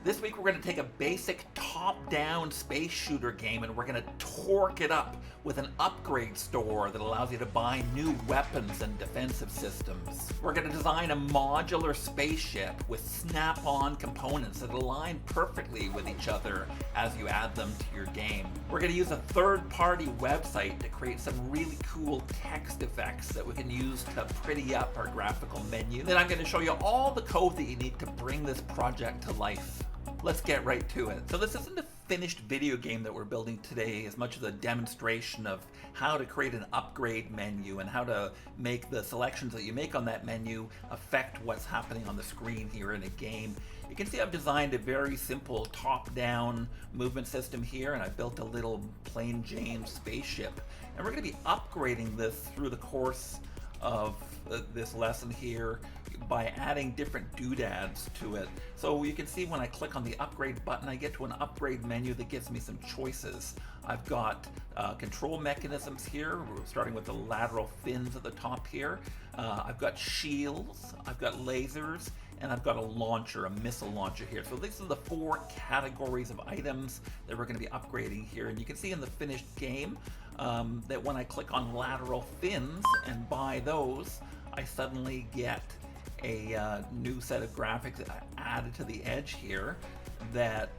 This week we're going to take a basic top-down space shooter game and we're going to torque it up with an upgrade store that allows you to buy new weapons and defensive systems. We're going to design a modular spaceship with snap-on components that align perfectly with each other as you add them to your game. We're going to use a third-party website to create some really cool text effects that we can use to pretty up our graphical menu. Then I'm going to show you all the code that you need to bring this project to life. Let's get right to it. So this isn't a finished video game that we're building today as much as a demonstration of how to create an upgrade menu and how to make the selections that you make on that menu affect what's happening on the screen here in a game. You can see I've designed a very simple top-down movement system here, and I built a little plain Jane spaceship. And we're going to be upgrading this through the course of this lesson here by adding different doodads to it. So you can see when I click on the upgrade button, I get to an upgrade menu that gives me some choices. I've got control mechanisms here, starting with the lateral fins at the top here. I've got shields, I've got lasers, and I've got a launcher, a missile launcher here. So these are the four categories of items that we're going to be upgrading here. And you can see in the finished game that when I click on lateral fins and buy those, I suddenly get a new set of graphics added to the edge here that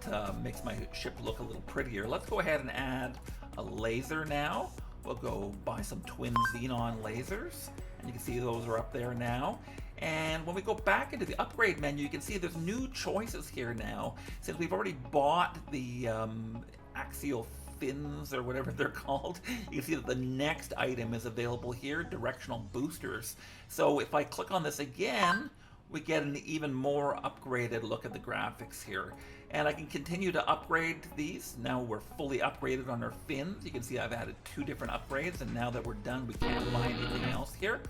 makes my ship look a little prettier. Let's go ahead and add a laser now. We'll go buy some twin xenon lasers, and you can see those are up there now. And when we go back into the upgrade menu, you can see there's new choices here now. Since we've already bought the axial fins or whatever they're called, you can see that the next item is available here, directional boosters. So if I click on this again, we get an even more upgraded look at the graphics here. And I can continue to upgrade these. Now we're fully upgraded on our fins. You can see I've added 2 different upgrades, and now that we're done, we can't buy anything else here.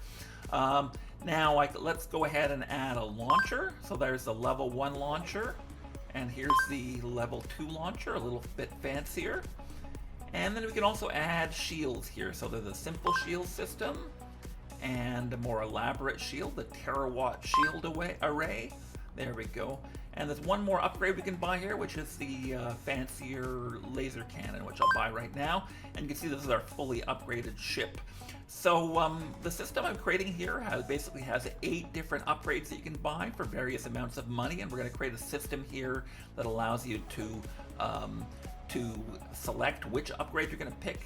Now let's go ahead and add a launcher. So there's the level 1 launcher, and here's the level 2 launcher, a little bit fancier. And then we can also add shields here. So there's a simple shield system and a more elaborate shield, the terawatt shield array. There we go. And there's one more upgrade we can buy here, which is the fancier laser cannon, which I'll buy right now. And you can see this is our fully upgraded ship. So the system I'm creating here basically has 8 different upgrades that you can buy for various amounts of money. And we're going to create a system here that allows you to select which upgrade you're going to pick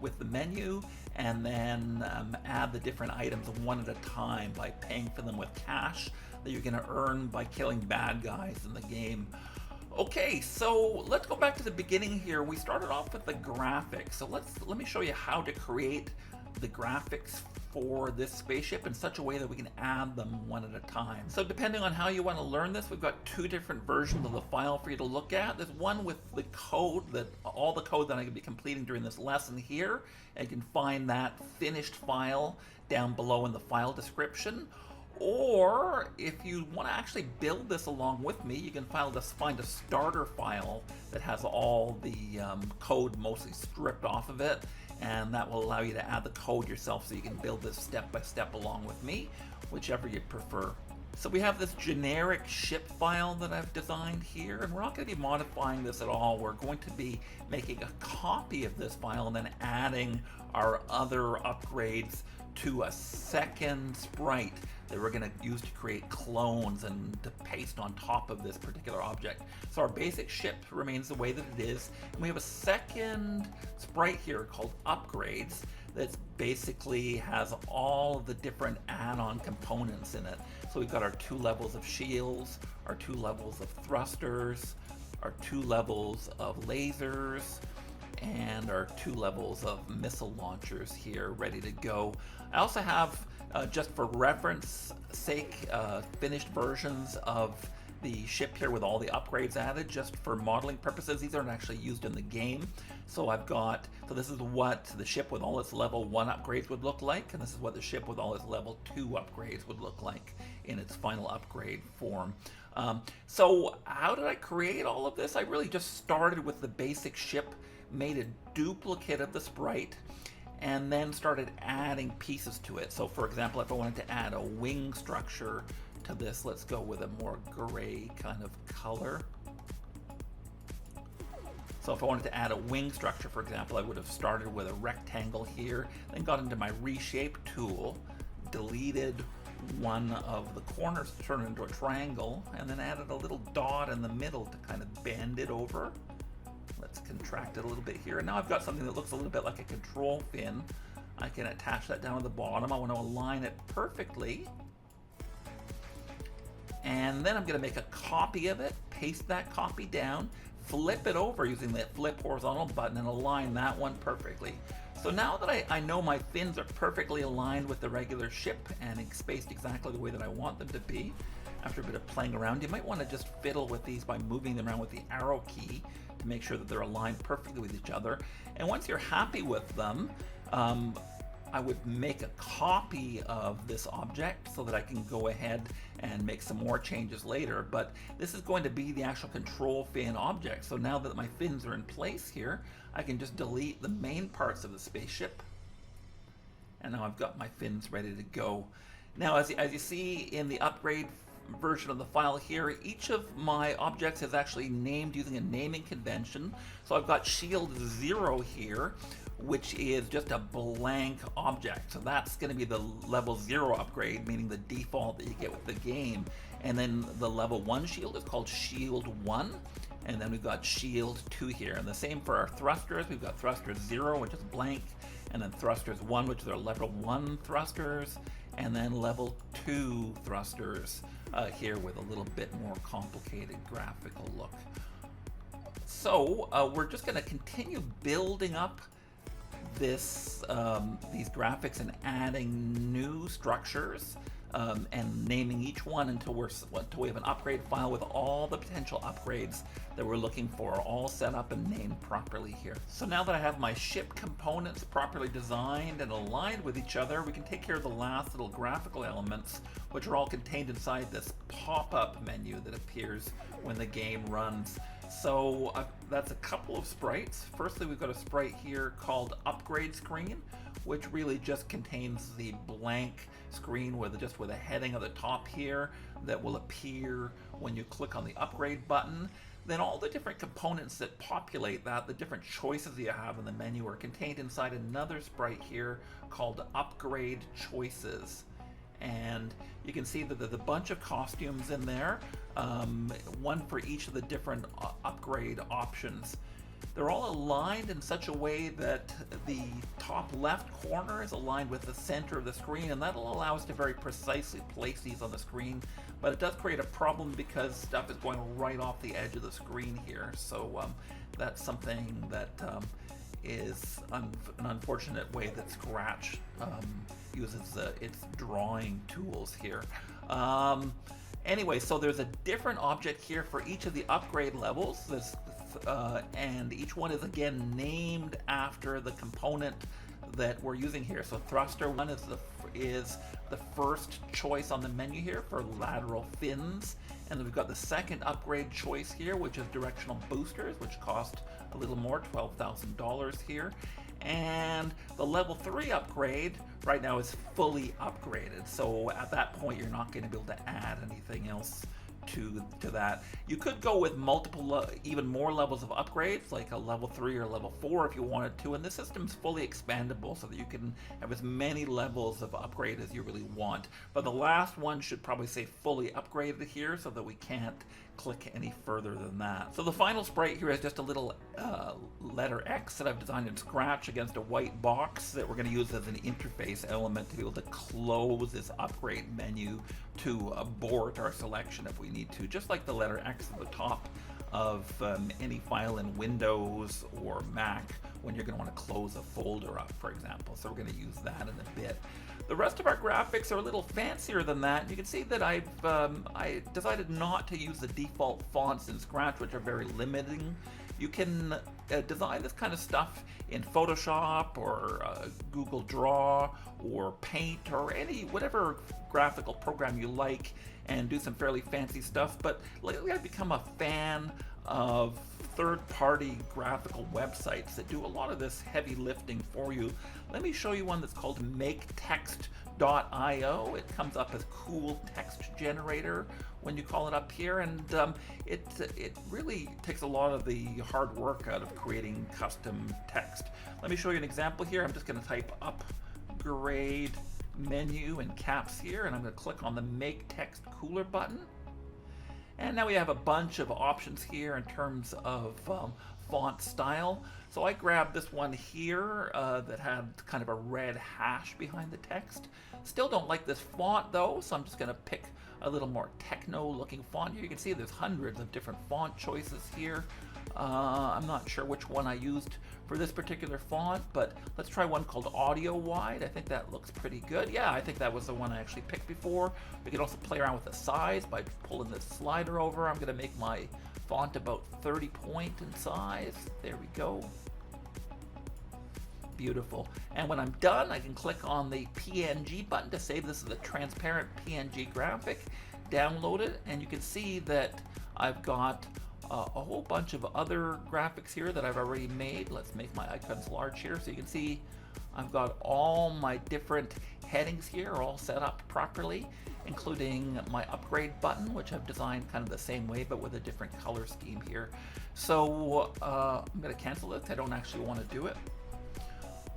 with the menu, and then add the different items one at a time by paying for them with cash that you're going to earn by killing bad guys in the game. Okay, so let's go back to the beginning here. We started off with the graphics. So let me show you how to create the graphics for this spaceship in such a way that we can add them one at a time. So depending on how you want to learn this, we've got 2 different versions of the file for you to look at. There's one with the code, all the code that I'm going to be completing during this lesson here, and you can find that finished file down below in the file description. Or if you want to actually build this along with me, you can find a starter file that has all the code mostly stripped off of it, and that will allow you to add the code yourself so you can build this step by step along with me, whichever you prefer. So we have this generic ship file that I've designed here, and we're not going to be modifying this at all. We're going to be making a copy of this file and then adding our other upgrades to a second sprite that we're going to use to create clones and to paste on top of this particular object. So our basic ship remains the way that it is, and we have a second sprite here called upgrades that basically has all of the different add-on components in it. So we've got our 2 levels of shields, our 2 levels of thrusters, our 2 levels of lasers, and our 2 levels of missile launchers here ready to go. I also have, just for reference sake, finished versions of the ship here with all the upgrades added just for modeling purposes. These aren't actually used in the game. So this is what the ship with all its level 1 upgrades would look like, and this is what the ship with all its level 2 upgrades would look like in its final upgrade form. So how did I create all of this? I really just started with the basic ship, made a duplicate of the sprite, and then started adding pieces to it. So for example, if I wanted to add a wing structure to this. Let's go with a more gray kind of color. So if I wanted to add a wing structure, for example, I would have started with a rectangle here, then got into my reshape tool, deleted one of the corners to turn it into a triangle, and then added a little dot in the middle to kind of bend it over. Let's contract it a little bit here. And now I've got something that looks a little bit like a control fin. I can attach that down to the bottom. I want to align it perfectly. And then I'm going to make a copy of it, paste that copy down, flip it over using the flip horizontal button, and align that one perfectly. So now that I know my fins are perfectly aligned with the regular ship and spaced exactly the way that I want them to be, after a bit of playing around, you might want to just fiddle with these by moving them around with the arrow key to make sure that they're aligned perfectly with each other. And once you're happy with them, I would make a copy of this object so that I can go ahead and make some more changes later. But this is going to be the actual control fin object. So now that my fins are in place here, I can just delete the main parts of the spaceship. And now I've got my fins ready to go. Now, as you see in the upgrade version of the file here, each of my objects is actually named using a naming convention. So I've got shield 0 here, which is just a blank object. So that's going to be the level 0 upgrade, meaning the default that you get with the game. And then the level 1 shield is called shield 1. And then we've got shield 2 here. And the same for our thrusters. We've got thrusters 0, which is blank, and then thrusters 1, which are level 1 thrusters, and then level 2 thrusters here with a little bit more complicated graphical look. So we're just going to continue building up this these graphics and adding new structures and naming each one until we have an upgrade file with all the potential upgrades that we're looking for, all set up and named properly here. So now that I have my ship components properly designed and aligned with each other, we can take care of the last little graphical elements, which are all contained inside this pop-up menu that appears when the game runs. So that's a couple of sprites. Firstly, we've got a sprite here called Upgrade Screen, which really just contains the blank screen with a heading at the top here that will appear when you click on the upgrade button. Then all the different components that populate that, the different choices you have in the menu, are contained inside another sprite here called Upgrade Choices. And you can see that there's a bunch of costumes in there, one for each of the different upgrade options. They're all aligned in such a way that the top left corner is aligned with the center of the screen, and that'll allow us to very precisely place these on the screen. But it does create a problem because stuff is going right off the edge of the screen here. So that's something that is an unfortunate way that Scratch uses its drawing tools here. Anyway, so there's a different object here for each of the upgrade levels. And each one is again named after the component that we're using here. So thruster 1 is the first choice on the menu here for lateral fins. And then we've got the second upgrade choice here, which is directional boosters, which cost a little more, $12,000 here. And the level 3 upgrade right now is fully upgraded. So at that point, you're not going to be able to add anything else to that. You could go with multiple, even more levels of upgrades, like a level 3 or level 4 if you wanted to, and the system's fully expandable so that you can have as many levels of upgrade as you really want. But the last one should probably say fully upgraded here so that we can't click any further than that. So the final sprite here is just a little letter X that I've designed in Scratch against a white box that we're going to use as an interface element to be able to close this upgrade menu to abort our selection if we need to, just like the letter X at the top of any file in Windows or Mac when you're going to want to close a folder up, for example. So we're going to use that in a bit. The rest of our graphics are a little fancier than that. You can see that I decided not to use the default fonts in Scratch, which are very limiting. You can design this kind of stuff in Photoshop or Google Draw or Paint or whatever graphical program you like and do some fairly fancy stuff. But lately I've become a fan of third-party graphical websites that do a lot of this heavy lifting for you. Let me show you one that's called MakeTextio. It comes up as cool text generator when you call it up here, and it really takes a lot of the hard work out of creating custom text. Let me show you an example here. I'm just going to type upgrade menu in caps here, and I'm going to click on the Make Text Cooler button. And now we have a bunch of options here in terms of font style. So I grabbed this one here that had kind of a red hash behind the text. Still don't like this font though, so I'm just going to pick a little more techno looking font here. You can see there's hundreds of different font choices here. I'm not sure which one I used for this particular font, but let's try one called Audio Wide. I think that looks pretty good. Yeah, I think that was the one I actually picked before. We can also play around with the size by pulling this slider over. I'm going to make my font about 30 point in size. There we go. Beautiful. And when I'm done, I can click on the PNG button to save this as a transparent PNG graphic, download it, and you can see that I've got a whole bunch of other graphics here that I've already made. Let's make my icons large here so you can see I've got all my different headings here all set up properly, including my upgrade button, which I've designed kind of the same way but with a different color scheme here. So I'm going to cancel this. I don't actually want to do it.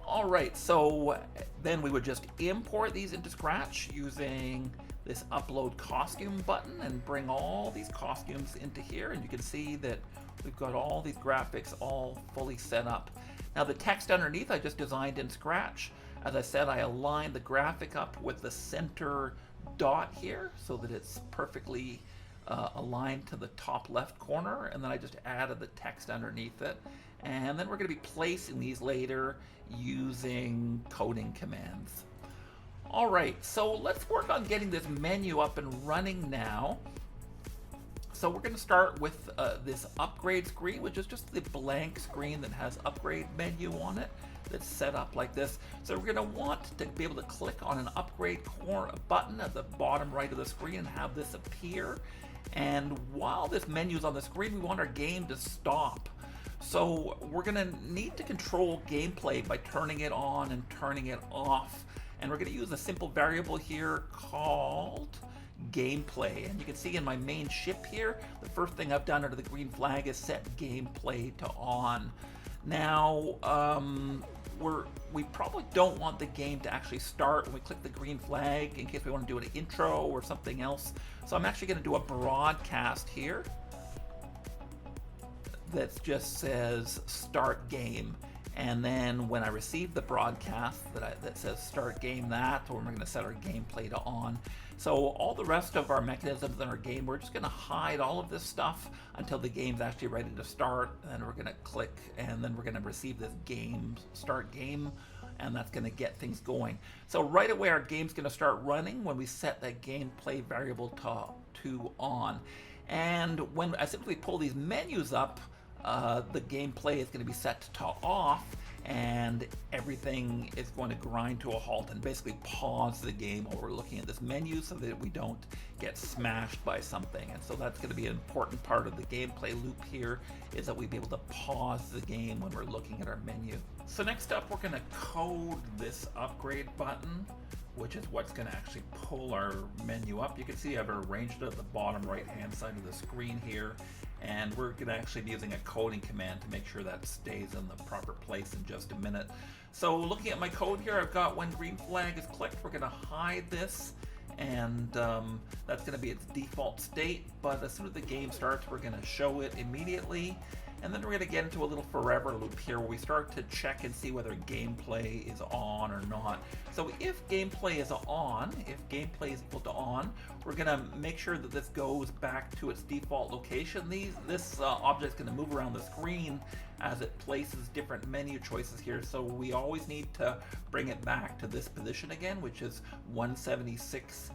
Alright, so then we would just import these into Scratch using this upload costume button and bring all these costumes into here, and you can see that we've got all these graphics all fully set up. Now the text underneath I just designed in Scratch. As I said, I aligned the graphic up with the center dot here so that it's perfectly aligned to the top left corner, and then I just added the text underneath it. And then we're going to be placing these later using coding commands. Alright, so let's work on getting this menu up and running now. So we're going to start with this upgrade screen, which is just the blank screen that has upgrade menu on it that's set up like this. So we're going to want to be able to click on an upgrade button at the bottom right of the screen and have this appear. And while this menu is on the screen, we want our game to stop. So we're going to need to control gameplay by turning it on and turning it off. And we're going to use a simple variable here called gameplay. And you can see in my main ship here, the first thing I've done under the green flag is set gameplay to on. Now, we probably don't want the game to actually start when we click the green flag in case we want to do an intro or something else. So I'm actually going to do a broadcast here that just says start game, and then when I receive the broadcast that says start game, that's when we're going to set our gameplay to on. So all the rest of our mechanisms in our game, we're just going to hide all of this stuff until the game's actually ready to start, and then we're going to click, and then we're going to receive this game, start game, and that's going to get things going. So right away our game's going to start running when we set that gameplay variable to on. And when I simply pull these menus up, the gameplay is going to be set to off, and everything is going to grind to a halt and basically pause the game while we're looking at this menu so that we don't get smashed by something. And so that's going to be an important part of the gameplay loop here, is that we be able to pause the game when we're looking at our menu. So next up, we're going to code this upgrade button, which is what's going to actually pull our menu up. You can see I've arranged it at the bottom right hand side of the screen here, and we're going to actually be using a coding command to make sure that stays in the proper place in just a minute. So looking at my code here, I've got when green flag is clicked, we're going to hide this, and that's going to be its default state, but as soon as the game starts, we're going to show it immediately. And then we're going to get into a little forever loop here where we start to check and see whether gameplay is on or not. So if gameplay is on, if gameplay is equal to on, we're going to make sure that this goes back to its default location. This object is going to move around the screen as it places different menu choices here. So we always need to bring it back to this position again, which is 176X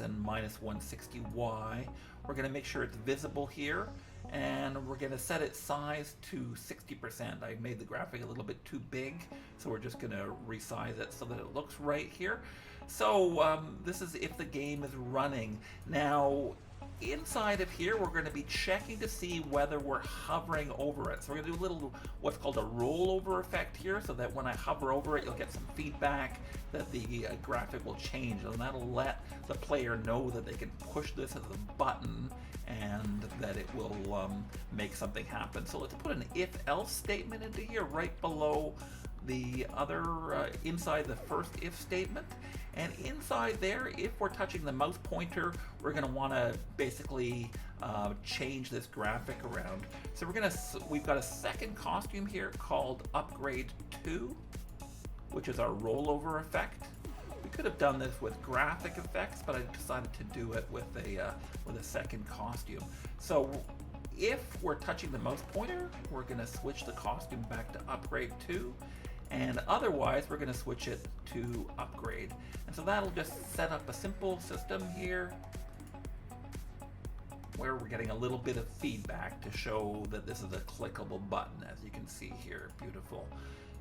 and minus 160Y. We're going to make sure it's visible here, and we're going to set its size to 60%. I made the graphic a little bit too big, so we're just going to resize it so that it looks right here. So this is if the game is running. Now, inside of here, we're going to be checking to see whether we're hovering over it. So we're going to do a little, what's called a rollover effect here, so that when I hover over it, you'll get some feedback that the graphic will change, and that'll let the player know that they can push this as a button and that it will make something happen. So let's put an if-else statement into here right below the other, inside the first if statement. And inside there, if we're touching the mouse pointer, we're going to want to basically change this graphic around. So we've got a second costume here called Upgrade 2, which is our rollover effect. We could have done this with graphic effects, but I decided to do it with a second costume. So if we're touching the mouse pointer, we're going to switch the costume back to Upgrade 2. And otherwise, we're going to switch it to Upgrade. And so that'll just set up a simple system here where we're getting a little bit of feedback to show that this is a clickable button, as you can see here. Beautiful.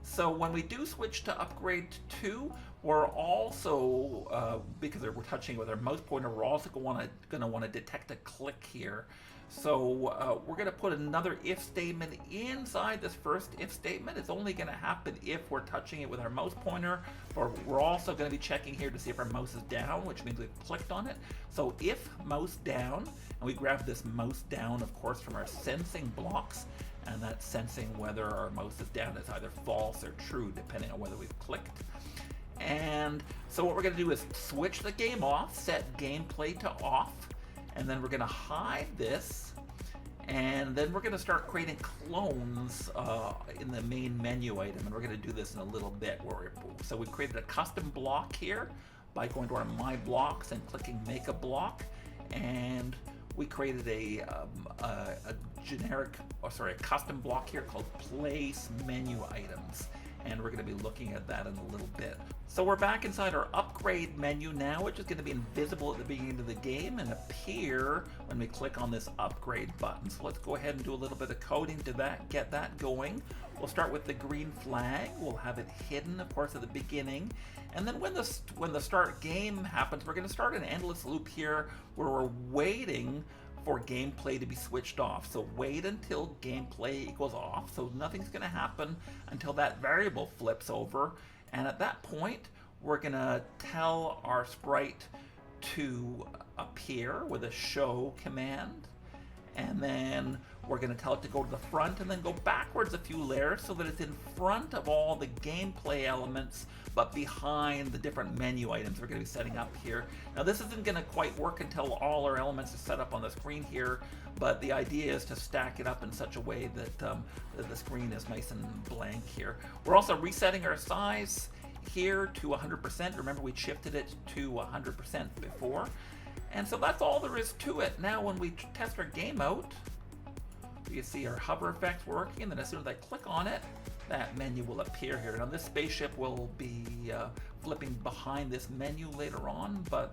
So when we do switch to Upgrade 2, we're also, because we're touching with our mouse pointer, we're also going to want to detect a click here. So we're going to put another if statement inside this first if statement. It's only going to happen if we're touching it with our mouse pointer, or we're also going to be checking here to see if our mouse is down, which means we've clicked on it. So if mouse down, and we grab this mouse down, of course, from our sensing blocks, and that's sensing whether our mouse is down is either false or true, depending on whether we've clicked. And so what we're going to do is switch the game off, set gameplay to off, and then we're going to hide this, and then we're going to start creating clones in the main menu item, and we're going to do this in a little bit. So we created a custom block here by going to our My Blocks and clicking Make a Block, and we created a custom block here called Place Menu Items, and we're going to be looking at that in a little bit. So we're back inside our upgrade menu now, which is going to be invisible at the beginning of the game and appear when we click on this upgrade button. So let's go ahead and do a little bit of coding to get that going. We'll start with the green flag. We'll have it hidden, of course, at the beginning. And then when the start game happens, we're going to start an endless loop here where we're waiting for gameplay to be switched off. So wait until gameplay equals off. So nothing's going to happen until that variable flips over. And at that point, we're going to tell our sprite to appear with a show command. And then we're going to tell it to go to the front and then go backwards a few layers so that it's in front of all the gameplay elements, but behind the different menu items we're going to be setting up here. Now this isn't going to quite work until all our elements are set up on the screen here, but the idea is to stack it up in such a way that, that the screen is nice and blank here. We're also resetting our size here to 100%. Remember, we shifted it to 100% before. And so that's all there is to it. Now when we test our game out, you can see our hover effect's working, and then as soon as I click on it, that menu will appear here. Now this spaceship will be flipping behind this menu later on, but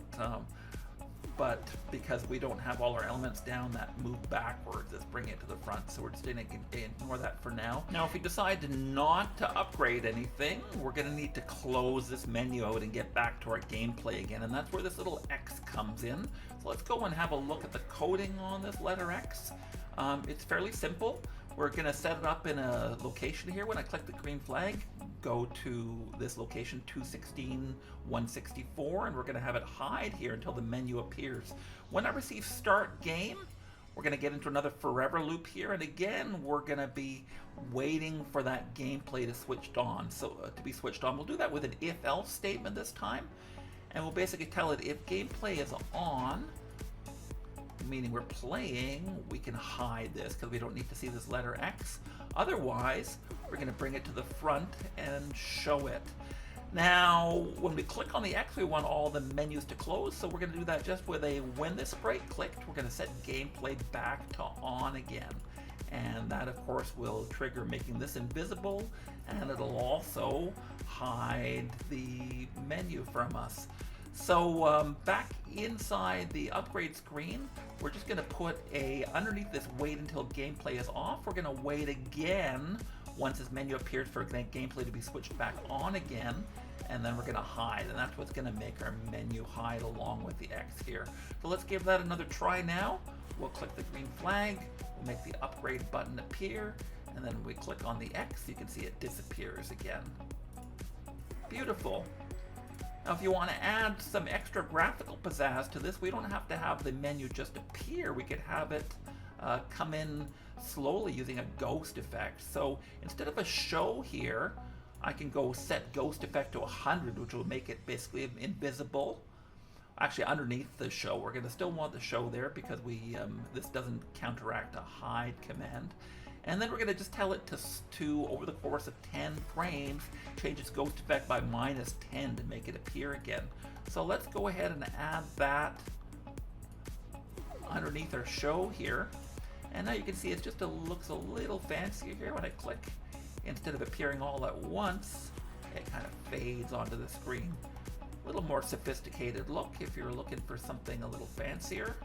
because we don't have all our elements down that move backwards, let's bring it to the front. So we're just going to ignore that for now. Now if we decide not to upgrade anything, we're going to need to close this menu out and get back to our gameplay again, and that's where this little X comes in. So let's go and have a look at the coding on this letter X. It's fairly simple. We're going to set it up in a location here. When I click the green flag, go to this location 216.164, and we're going to have it hide here until the menu appears. When I receive start game, we're going to get into another forever loop here, and again we're going to be waiting for that gameplay to switch on. So to be switched on, we'll do that with an if-else statement this time, and we'll basically tell it if gameplay is on, meaning we're playing, we can hide this because we don't need to see this letter X. Otherwise, we're going to bring it to the front and show it. Now, when we click on the X, we want all the menus to close, so we're going to do that just with a when this sprite clicked, we're going to set gameplay back to on again. And that, of course, will trigger making this invisible, and it'll also hide the menu from us. So back inside the upgrade screen, we're just going to put underneath this wait until gameplay is off, we're going to wait again once this menu appears for gameplay to be switched back on again, and then we're going to hide, and that's what's going to make our menu hide along with the X here. So let's give that another try now. We'll click the green flag, we'll make the upgrade button appear, and then we click on the X, you can see it disappears again. Beautiful. Now if you want to add some extra graphical pizzazz to this, we don't have to have the menu just appear, we could have it come in slowly using a ghost effect. So instead of a show here, I can go set ghost effect to 100, which will make it basically invisible. Actually, underneath the show, we're going to still want the show there because this doesn't counteract a hide command. And then we're going to just tell it to over the course of 10 frames, change its ghost effect by -10 to make it appear again. So let's go ahead and add that underneath our show here. And now you can see it just looks a little fancier here when I click. Instead of appearing all at once, it kind of fades onto the screen. A little more sophisticated look if you're looking for something a little fancier.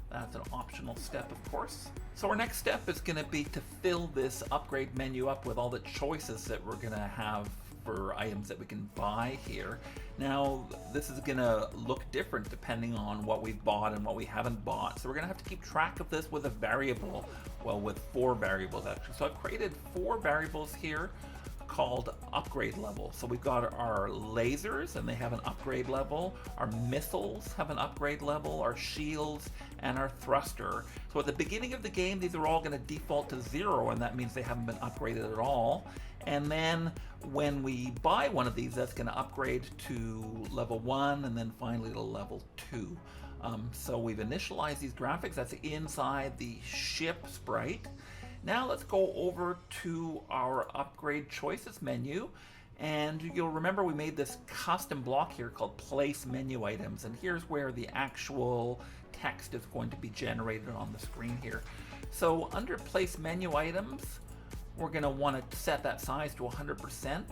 That's an optional step, of course. So our next step is going to be to fill this upgrade menu up with all the choices that we're going to have for items that we can buy here. Now, this is going to look different depending on what we've bought and what we haven't bought. So we're going to have to keep track of this with a variable, well, with 4 variables actually. So I've created 4 variables here called upgrade level. So we've got our lasers and they have an upgrade level, our missiles have an upgrade level, our shields, and our thruster. So at the beginning of the game, these are all going to default to 0, and that means they haven't been upgraded at all. And then when we buy one of these, that's going to upgrade to level 1 and then finally to level 2. So we've initialized these graphics. That's inside the ship sprite. Now let's go over to our upgrade choices menu, and you'll remember we made this custom block here called place menu items, and here's where the actual text is going to be generated on the screen here. So under place menu items, we're going to want to set that size to 100%,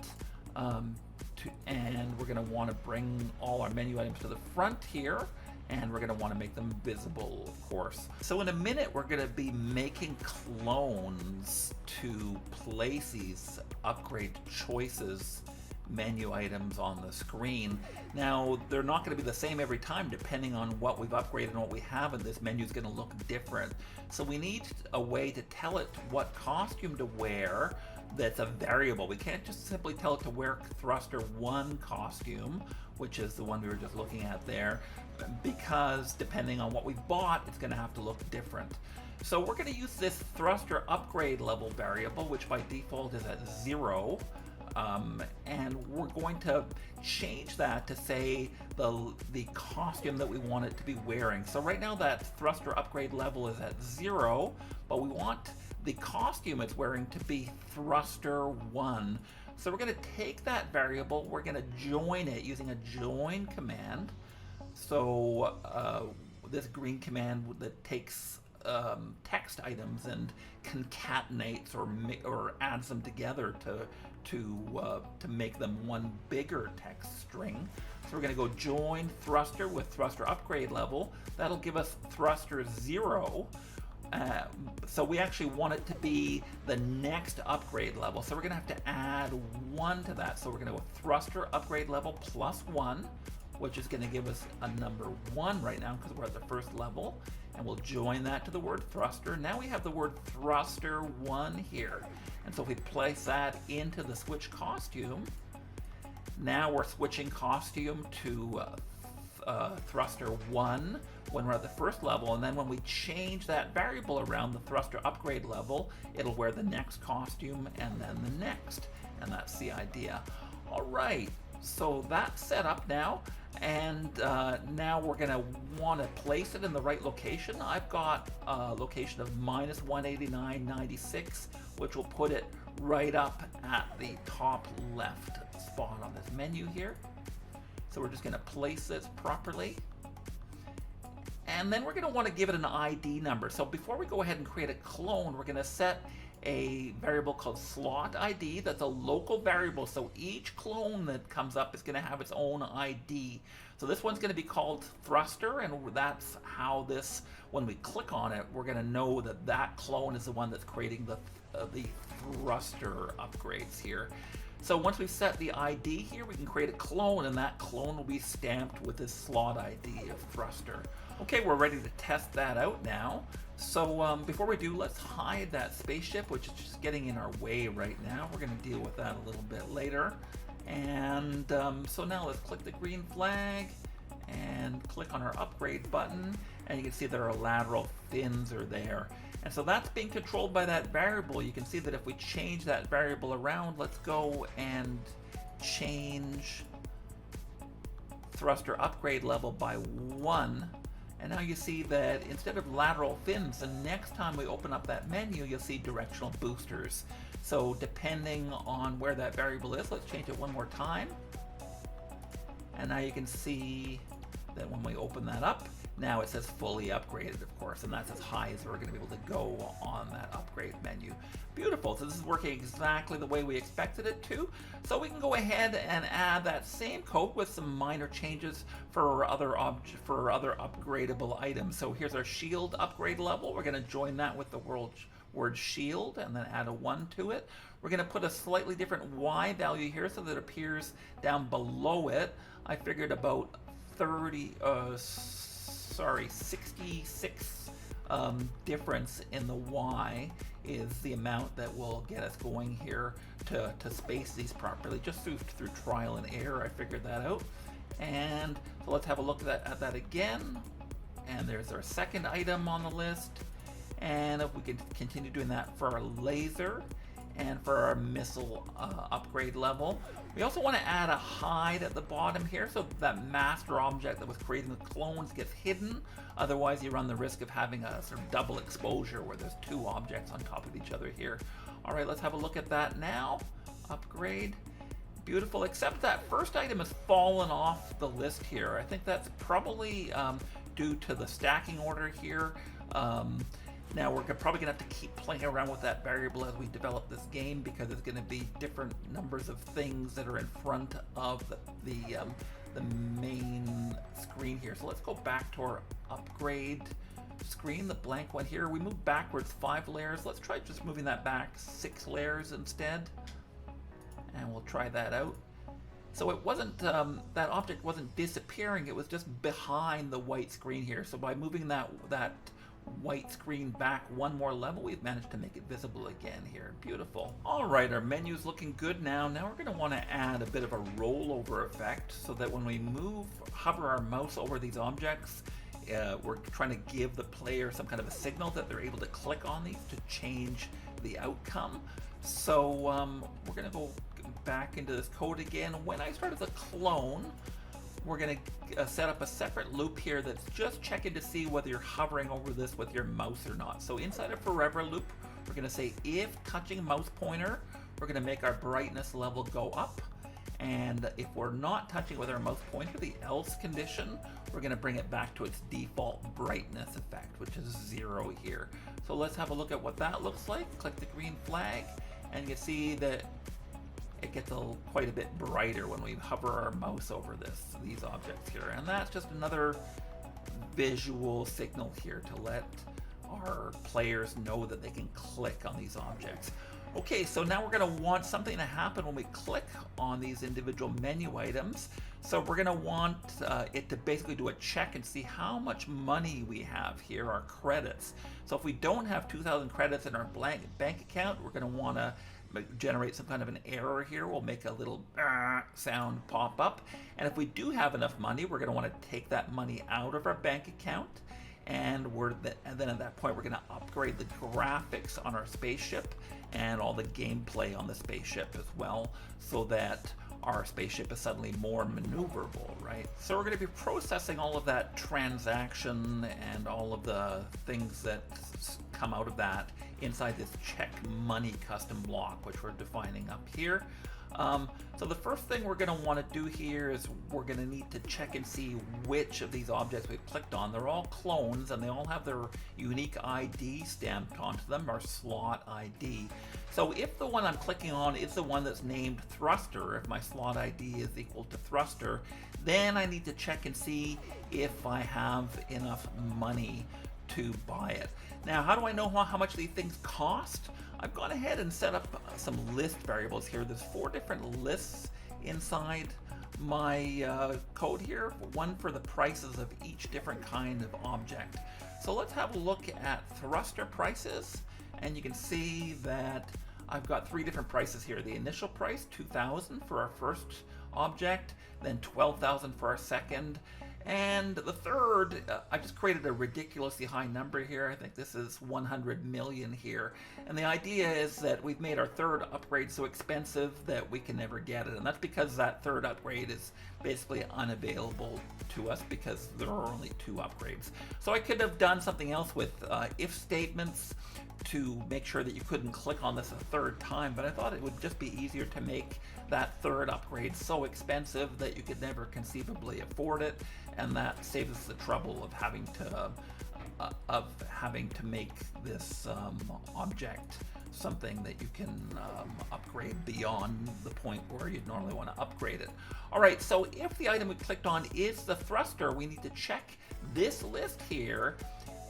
and we're going to want to bring all our menu items to the front here. And we're going to want to make them visible, of course. So in a minute, we're going to be making clones to place these upgrade choices menu items on the screen. Now, they're not going to be the same every time depending on what we've upgraded and what we haven't. This menu is going to look different. So we need a way to tell it what costume to wear that's a variable. We can't just simply tell it to wear thruster 1 costume, which is the one we were just looking at there, because depending on what we bought, it's going to have to look different. So we're going to use this thruster upgrade level variable, which by default is at 0, and we're going to change that to say the costume that we want it to be wearing. So right now that thruster upgrade level is at 0, but we want the costume it's wearing to be thruster 1. So we're going to take that variable, we're going to join it using a join command. So this green command that takes text items and concatenates or adds them together to make them one bigger text string. So we're going to go join thruster with thruster upgrade level. That'll give us thruster 0. So we actually want it to be the next upgrade level. So we're going to have to add 1 to that. So we're going to go thruster upgrade level +1, which is going to give us a number 1 right now because we're at the first level. And we'll join that to the word thruster. Now we have the word thruster 1 here. And so if we place that into the switch costume, now we're switching costume to thruster 1 when we're at the first level, and then when we change that variable around the thruster upgrade level, it'll wear the next costume and then the next, and that's the idea. All right, so that's set up now, and now we're going to want to place it in the right location. I've got a location of -189.96, which will put it right up at the top left spot on this menu here. So we're just going to place this properly. And then we're going to want to give it an ID number. So before we go ahead and create a clone, we're going to set a variable called slot ID that's a local variable. So each clone that comes up is going to have its own ID. So this one's going to be called thruster, and that's how this, when we click on it, we're going to know that that clone is the one that's creating the thruster upgrades here. So once we've set the ID here, we can create a clone, and that clone will be stamped with this slot ID of thruster. Okay, we're ready to test that out now. So before we do, let's hide that spaceship, which is just getting in our way right now. We're going to deal with that a little bit later. And so now let's click the green flag and click on our upgrade button, and you can see that our lateral fins are there. And so that's being controlled by that variable. You can see that if we change that variable around, let's go and change thruster upgrade level by 1. And now you see that instead of lateral fins, the next time we open up that menu, you'll see directional boosters. So depending on where that variable is, let's change it one more time. And now you can see that when we open that up, now it says fully upgraded, of course, and that's as high as we're going to be able to go on that upgrade menu. Beautiful. So this is working exactly the way we expected it to. So we can go ahead and add that same code with some minor changes for other upgradable items. So here's our shield upgrade level. We're going to join that with the word shield and then add a 1 to it. We're going to put a slightly different Y value here so that it appears down below it. I figured about 66 difference in the Y is the amount that will get us going here to space these properly. Just through trial and error, I figured that out. And so let's have a look at that again. And there's our second item on the list. And if we can continue doing that for our laser and for our missile upgrade level. We also want to add a hide at the bottom here so that master object that was creating the clones gets hidden. Otherwise you run the risk of having a sort of double exposure where there's two objects on top of each other here. All right, let's have a look at that now. Upgrade. Beautiful, except that first item has fallen off the list here. I think that's probably due to the stacking order here. Now we're probably going to have to keep playing around with that variable as we develop this game, because it's going to be different numbers of things that are in front of the main screen here. So let's go back to our upgrade screen, the blank one here. We move backwards 5 layers. Let's try just moving that back 6 layers instead. And we'll try that out. So it wasn't, that object wasn't disappearing, it was just behind the white screen here. So by moving that white screen back one more level, we've managed to make it visible again here. Beautiful. All right, our menu's looking good now. Now we're going to want to add a bit of a rollover effect so that when we hover our mouse over these objects, we're trying to give the player some kind of a signal that they're able to click on these to change the outcome. So we're going to go back into this code again. When I start as a clone, we're going to set up a separate loop here that's just checking to see whether you're hovering over this with your mouse or not. So inside a forever loop, we're going to say if touching mouse pointer, we're going to make our brightness level go up. And if we're not touching with our mouse pointer, the else condition, we're going to bring it back to its default brightness effect, which is 0 here. So let's have a look at what that looks like. Click the green flag, and you see that it gets quite a bit brighter when we hover our mouse over these objects here. And that's just another visual signal here to let our players know that they can click on these objects. Okay, so now we're going to want something to happen when we click on these individual menu items. So we're going to want it to basically do a check and see how much money we have here, our credits. So if we don't have 2,000 credits in our bank account, we're going to want to generate some kind of an error here. We'll make a little sound pop up. And if we do have enough money, we're going to want to take that money out of our bank account. And then at that point, we're going to upgrade the graphics on our spaceship and all the gameplay on the spaceship as well, so that our spaceship is suddenly more maneuverable, right? So we're going to be processing all of that transaction and all of the things that come out of that inside this check money custom block, which we're defining up here. So the first thing we're going to want to do here is we're going to need to check and see which of these objects we've clicked on. They're all clones and they all have their unique ID stamped onto them, our slot ID. So if the one I'm clicking on is the one that's named thruster, if my slot ID is equal to thruster, then I need to check and see if I have enough money to buy it. Now, how do I know how much these things cost? I've gone ahead and set up some list variables here. There's 4 different lists inside my code here, one for the prices of each different kind of object. So let's have a look at thruster prices, and you can see that I've got 3 different prices here. The initial price, 2,000 for our first object, then 12,000 for our second, and the third, I just created a ridiculously high number here. I think this is 100 million here. And the idea is that we've made our third upgrade so expensive that we can never get it. And that's because that third upgrade is basically unavailable to us because there are only 2 upgrades. So I could have done something else with if statements to make sure that you couldn't click on this a third time, but I thought it would just be easier to make that third upgrade so expensive that you could never conceivably afford it, and that saves us the trouble of having to make this object something that you can upgrade beyond the point where you'd normally want to upgrade it. All right, so if the item we clicked on is the thruster, we need to check this list here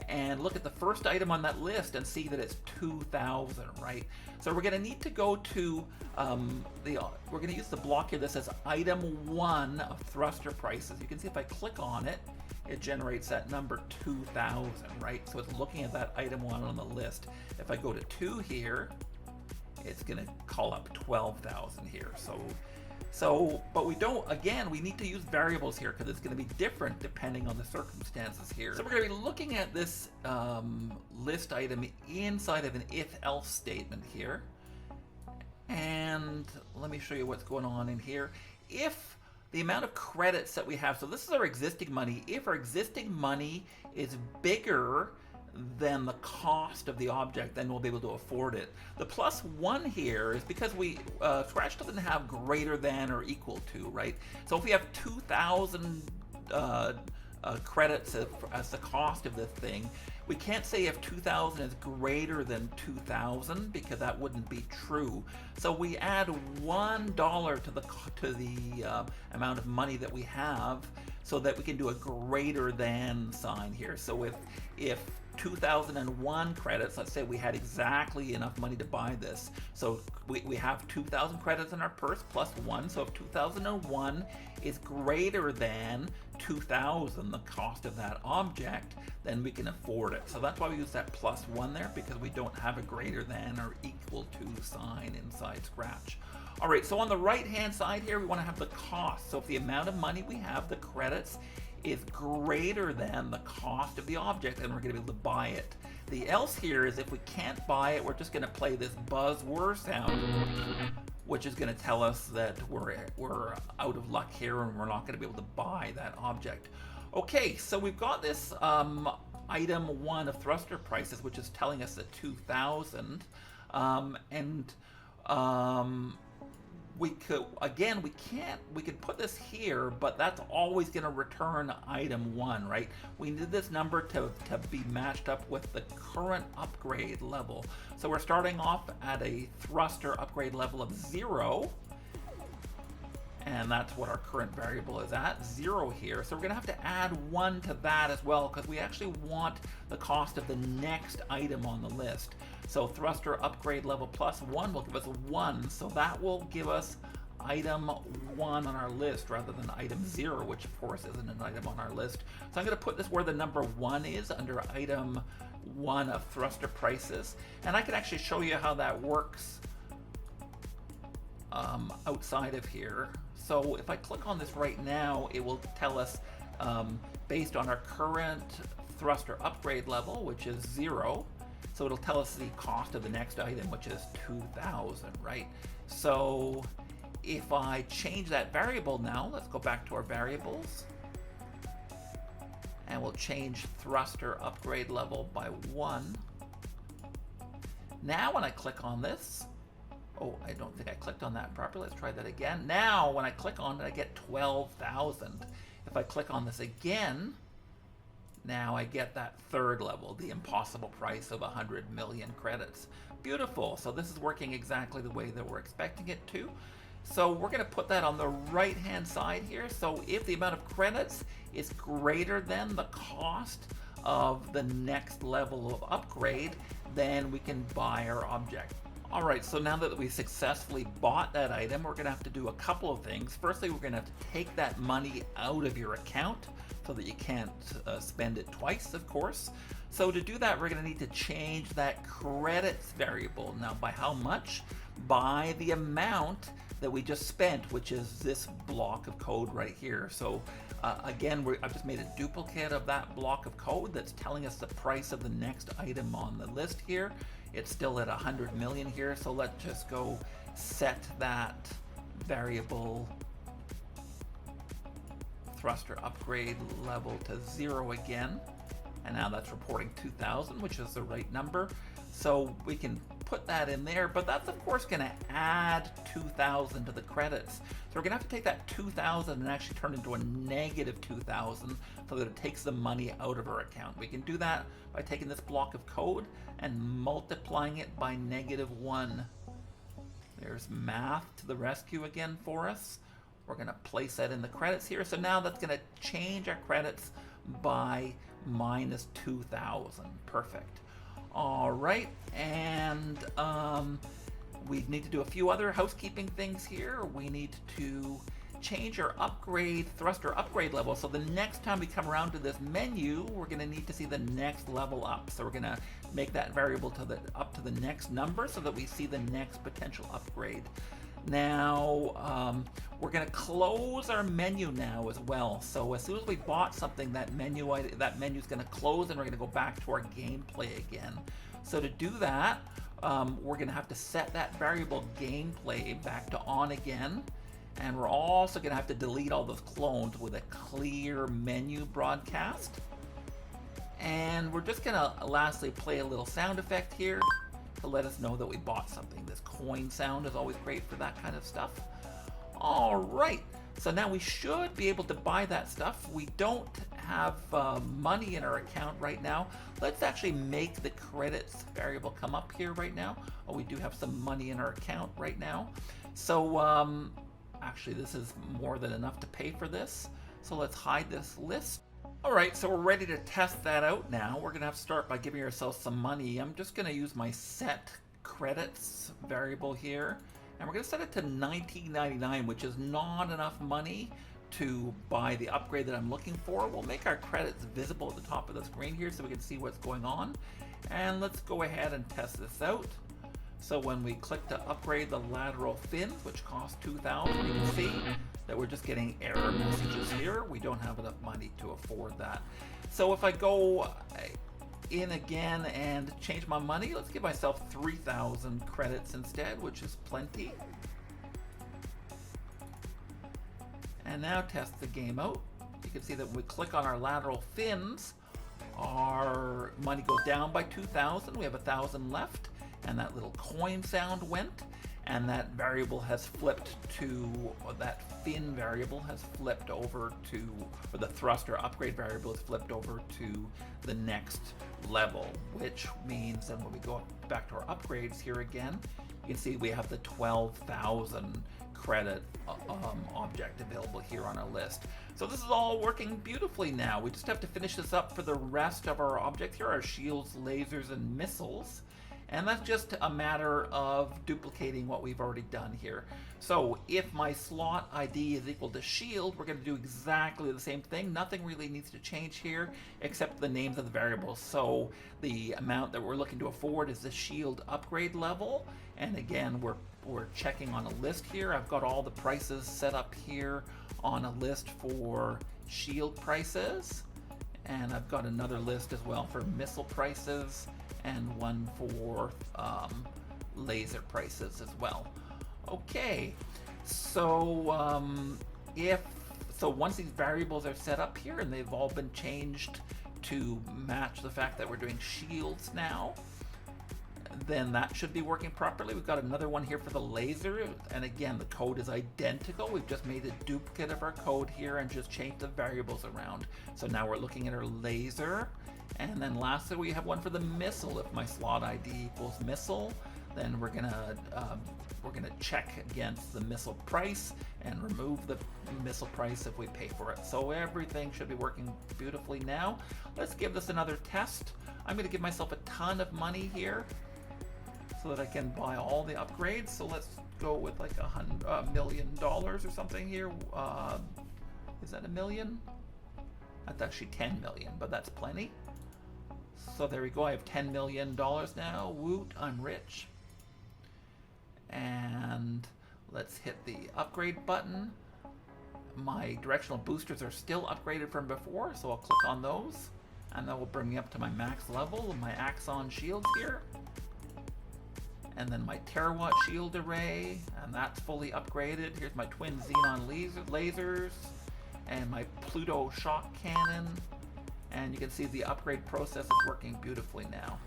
and look at the first item on that list and see that it's 2,000, right? So we're going to need to go to we're going to use the block here that says item 1 of thruster prices. You can see if I click on it, it generates that number 2,000, right? So it's looking at that item 1 on the list. If I go to 2 here, it's going to call up 12,000 here. But we don't, again, we need to use variables here because it's going to be different depending on the circumstances here. So we're going to be looking at this list item inside of an if-else statement here. And let me show you what's going on in here. If the amount of credits that we have, so this is our existing money, if our existing money is bigger than the cost of the object, then we'll be able to afford it. The +1 here is because we Scratch doesn't have greater than or equal to, right? So if we have 2,000 credits as the cost of this thing, we can't say if 2,000 is greater than 2,000 because that wouldn't be true. So we add $1 to the amount of money that we have so that we can do a greater than sign here. So if 2001 credits, let's say we had exactly enough money to buy this. So we have 2,000 credits in our purse +1. So if 2001 is greater than 2,000, the cost of that object, then we can afford it. So that's why we use that +1 there, because we don't have a greater than or equal to sign inside Scratch. All right, so on the right-hand side here, we want to have the cost. So if the amount of money we have, the credits, is greater than the cost of the object, then we're going to be able to buy it. The else here is if we can't buy it, we're just going to play this buzz whir sound, which is going to tell us that we're out of luck here and we're not going to be able to buy that object. Okay, so we've got this item 1 of thruster prices, which is telling us that 2,000, we could put this here, but that's always going to return item 1, right? We need this number to be matched up with the current upgrade level. So we're starting off at a thruster upgrade level of 0, and that's what our current variable is at, 0 here. So we're going to have to add 1 to that as well, because we actually want the cost of the next item on the list. So thruster upgrade level +1 will give us 1, so that will give us item 1 on our list rather than item 0, which of course isn't an item on our list. So I'm going to put this where the number 1 is, under item 1 of thruster prices, and I can actually show you how that works outside of here. So if I click on this right now, it will tell us based on our current thruster upgrade level, which is 0. So it'll tell us the cost of the next item, which is 2,000, right? So if I change that variable now, let's go back to our variables, and we'll change thruster upgrade level by 1. Now when I click on this, oh, I don't think I clicked on that properly. Let's try that again. Now when I click on it, I get 12,000. If I click on this again, now I get that third level, the impossible price of 100 million credits. Beautiful. So this is working exactly the way that we're expecting it to. So we're going to put that on the right hand side here. So if the amount of credits is greater than the cost of the next level of upgrade, then we can buy our object. All right, so now that we successfully bought that item, we're going to have to do a couple of things. Firstly, we're going to have to take that money out of your account so that you can't spend it twice, of course. So to do that, we're going to need to change that credits variable. Now, by how much? By the amount that we just spent, which is this block of code right here. So again, I've just made a duplicate of that block of code that's telling us the price of the next item on the list here. It's still at 100 million here, so let's just go set that variable thruster upgrade level to 0 again. And now that's reporting 2,000, which is the right number. So we can put that in there, but that's of course going to add 2,000 to the credits. So we're going to have to take that 2,000 and actually turn it into a negative 2,000 so that it takes the money out of our account. We can do that by taking this block of code and multiplying it by -1. There's math to the rescue again for us. We're going to place that in the credits here. So now that's going to change our credits by -2,000. Perfect. All right, and we need to do a few other housekeeping things here. We need to change our thruster upgrade level. So the next time we come around to this menu, we're going to need to see the next level up. So we're going to make that variable up to the next number so that we see the next potential upgrade. Now, we're going to close our menu now as well. So as soon as we bought something, that menu is going to close and we're going to go back to our gameplay again. So to do that, we're going to have to set that variable gameplay back to on again. And we're also going to have to delete all those clones with a clear menu broadcast. And we're just going to lastly play a little sound effect here to let us know that we bought something. This coin sound is always great for that kind of stuff. All right, so now we should be able to buy that stuff. We don't have money in our account right now. Let's actually make the credits variable come up here right now. Oh, we do have some money in our account right now. So actually this is more than enough to pay for this. So let's hide this list. All right, so we're ready to test that out now. We're gonna have to start by giving ourselves some money. I'm just gonna use my set credits variable here, and we're gonna set it to 19.99, which is not enough money to buy the upgrade that I'm looking for. We'll make our credits visible at the top of the screen here so we can see what's going on. And let's go ahead and test this out. So when we click to upgrade the lateral fins, which cost 2,000, you can see that we're just getting error messages here. We don't have enough money to afford that. So if I go in again and change my money, let's give myself 3,000 credits instead, which is plenty. And now test the game out. You can see that when we click on our lateral fins, our money goes down by 2,000. We have 1,000 left, and that little coin sound went. And that variable has flipped to, or that fin variable has flipped over to, or the thruster upgrade variable has flipped over to the next level, which means that when we go back to our upgrades here again, you can see we have the 12,000 credit object available here on our list. So this is all working beautifully now. We just have to finish this up for the rest of our objects here, our shields, lasers, and missiles. And that's just a matter of duplicating what we've already done here. So if my slot ID is equal to shield, we're going to do exactly the same thing. Nothing really needs to change here except the names of the variables. So the amount that we're looking to afford is the shield upgrade level. And again, we're checking on a list here. I've got all the prices set up here on a list for shield prices. And I've got another list as well for missile prices, and one for laser prices as well. Okay, so once these variables are set up here and they've all been changed to match the fact that we're doing shields now, then that should be working properly. We've got another one here for the laser, and again, the code is identical. We've just made a duplicate of our code here and just changed the variables around. So now we're looking at our laser, and then lastly we have one for the missile. If my slot ID equals missile, then we're gonna check against the missile price and remove the missile price if we pay for it. So everything should be working beautifully now. Let's give this another test. I'm gonna give myself a ton of money here so that I can buy all the upgrades. So let's go with like $1 million or something here. Is that $1 million? That's actually 10 million, but that's plenty. So there we go, I have $10 million now. Woot, I'm rich. And let's hit the upgrade button. My directional boosters are still upgraded from before, so I'll click on those, and that will bring me up to my max level, my Axon shields here. And then my terawatt shield array, and that's fully upgraded. Here's my twin xenon lasers, and my Pluto shock cannon. And you can see the upgrade process is working beautifully now.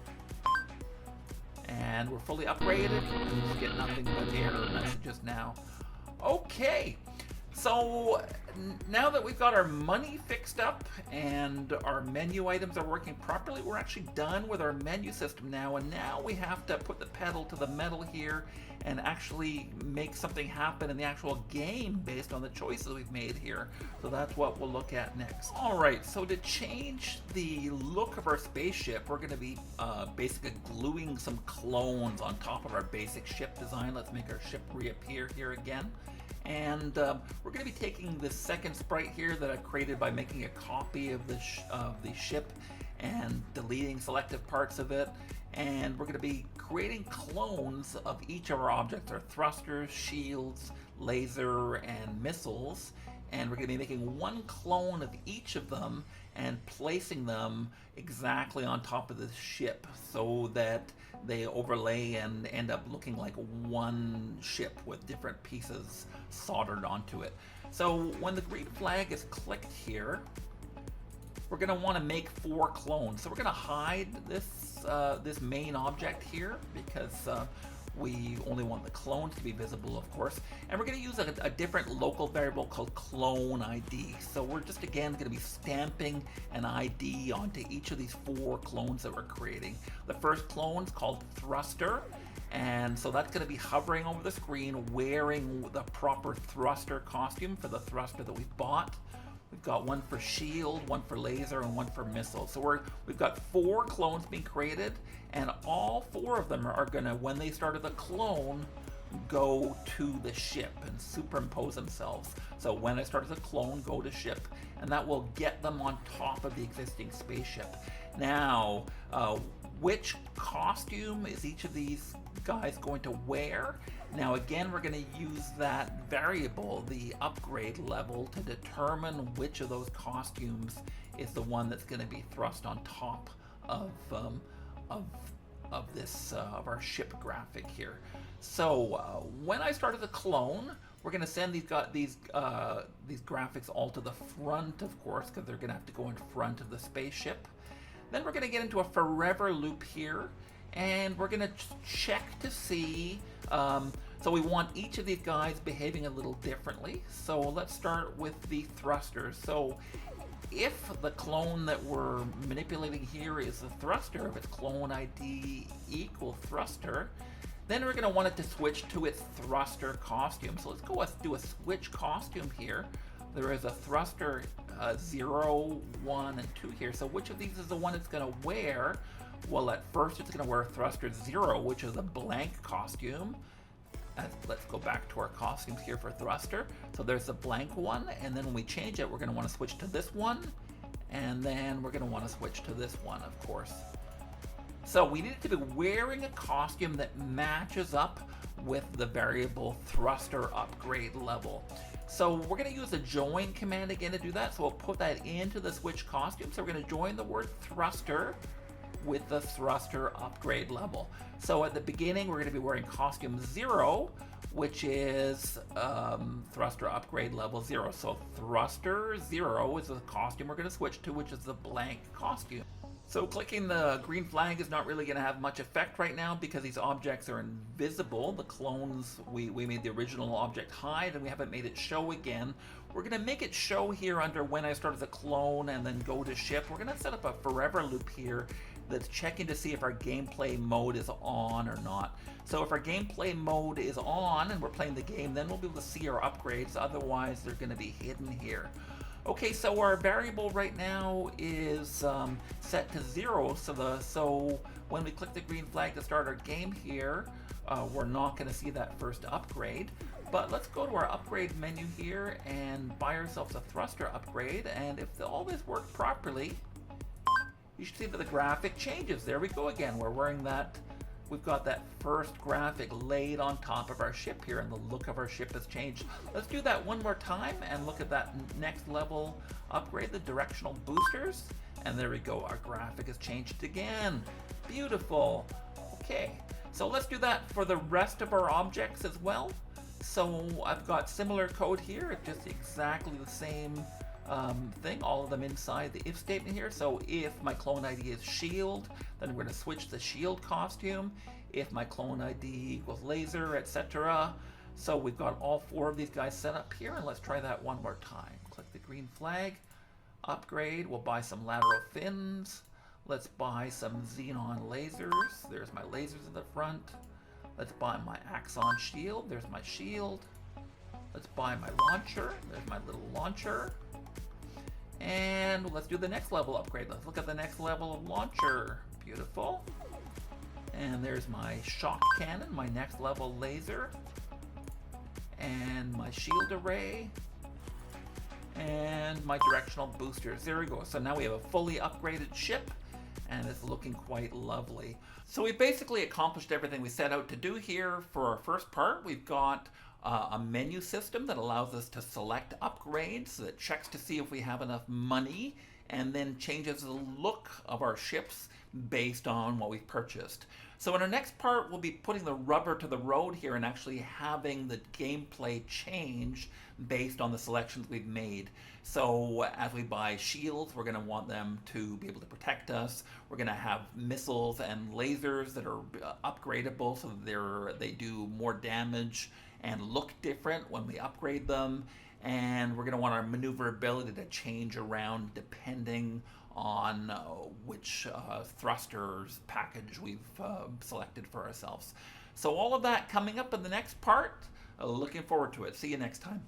And we're fully upgraded. You just get nothing but error messages now. Okay, so now that we've got our money fixed up and our menu items are working properly, we're actually done with our menu system now, and now we have to put the pedal to the metal here and actually make something happen in the actual game based on the choices we've made here. So that's what we'll look at next. Alright, so to change the look of our spaceship, we're going to be basically gluing some clones on top of our basic ship design. Let's make our ship reappear here again. And we're going to be taking the second sprite here that I've created by making a copy of the ship and deleting selected parts of it. And we're going to be creating clones of each of our objects, our thrusters, shields, laser, and missiles. And we're going to be making one clone of each of them and placing them exactly on top of the ship so that they overlay and end up looking like one ship with different pieces soldered onto it. So when the green flag is clicked here, we're going to want to make 4 clones. So we're going to hide this main object here because we only want the clones to be visible, of course. And we're going to use a different local variable called clone ID. So we're just again going to be stamping an ID onto each of these 4 clones that we're creating. The first clone is called thruster. And so that's going to be hovering over the screen wearing the proper thruster costume for the thruster that we bought. We've got one for shield, one for laser, and one for missile. So we've got 4 clones being created, and all 4 of them are going to, when they started the clone, go to the ship and superimpose themselves. So when I started the clone, go to ship, and that will get them on top of the existing spaceship. Now, which costume is each of these guys going to wear? Now again, we're going to use that variable, the upgrade level, to determine which of those costumes is the one that's going to be thrust on top of our ship graphic here. So when I started the clone, we're going to send these graphics all to the front, of course, because they're going to have to go in front of the spaceship. Then we're going to get into a forever loop here, and we're going to check to see, so we want each of these guys behaving a little differently. So let's start with the thrusters. So if the clone that we're manipulating here is the thruster, if its clone ID equals thruster, then we're going to want it to switch to its thruster costume. So let's go do a switch costume here. There is a thruster 0, 1, and 2 here. So which of these is the one it's going to wear? Well, at first it's going to wear thruster 0, which is a blank costume. Let's go back to our costumes here for thruster. So there's the blank one, and then when we change it, we're going to want to switch to this one, and then we're going to want to switch to this one, of course. So we need it to be wearing a costume that matches up with the variable thruster upgrade level. So we're going to use the join command again to do that. So we'll put that into the switch costume. So we're going to join the word thruster with the thruster upgrade level. So at the beginning, we're going to be wearing costume 0, which is thruster upgrade level 0. So thruster 0 is the costume we're going to switch to, which is the blank costume. So clicking the green flag is not really going to have much effect right now because these objects are invisible. The clones, we made the original object hide and we haven't made it show again. We're going to make it show here under when I started the clone and then go to ship. We're going to set up a forever loop here that's checking to see if our gameplay mode is on or not. So if our gameplay mode is on and we're playing the game, then we'll be able to see our upgrades. Otherwise, they're going to be hidden here. Okay, so our variable right now is set to 0. So when we click the green flag to start our game here, we're not going to see that first upgrade. But let's go to our upgrade menu here and buy ourselves a thruster upgrade. And if all this worked properly, you should see that the graphic changes. There we go again. We're wearing that. We've got that first graphic laid on top of our ship here, and the look of our ship has changed. Let's do that one more time and look at that next level upgrade, the directional boosters. And there we go, our graphic has changed again. Beautiful. Okay, so let's do that for the rest of our objects as well. So I've got similar code here, just exactly the same thing, all of them inside the if statement here. So if my clone ID is shield, then we're going to switch the shield costume. If my clone ID equals laser, etc. So we've got all 4 of these guys set up here, and let's try that one more time. Click the green flag, upgrade, we'll buy some lateral fins. Let's buy some xenon lasers. There's my lasers in the front. Let's buy my axon shield. There's my shield. Let's buy my launcher. There's my little launcher. And let's do the next level upgrade. Let's look at the next level of launcher. Beautiful. And there's my shock cannon, my next level laser. And my shield array. And my directional boosters. There we go. So now we have a fully upgraded ship, and it's looking quite lovely. So we basically accomplished everything we set out to do here for our first part. We've got a menu system that allows us to select upgrades, that checks to see if we have enough money, and then changes the look of our ships based on what we've purchased. So in our next part, we'll be putting the rubber to the road here and actually having the gameplay change based on the selections we've made. So as we buy shields, we're going to want them to be able to protect us. We're going to have missiles and lasers that are upgradable, so they do more damage and look different when we upgrade them. And we're going to want our maneuverability to change around depending on which thrusters package we've selected for ourselves. So all of that coming up in the next part. Looking forward to it. See you next time.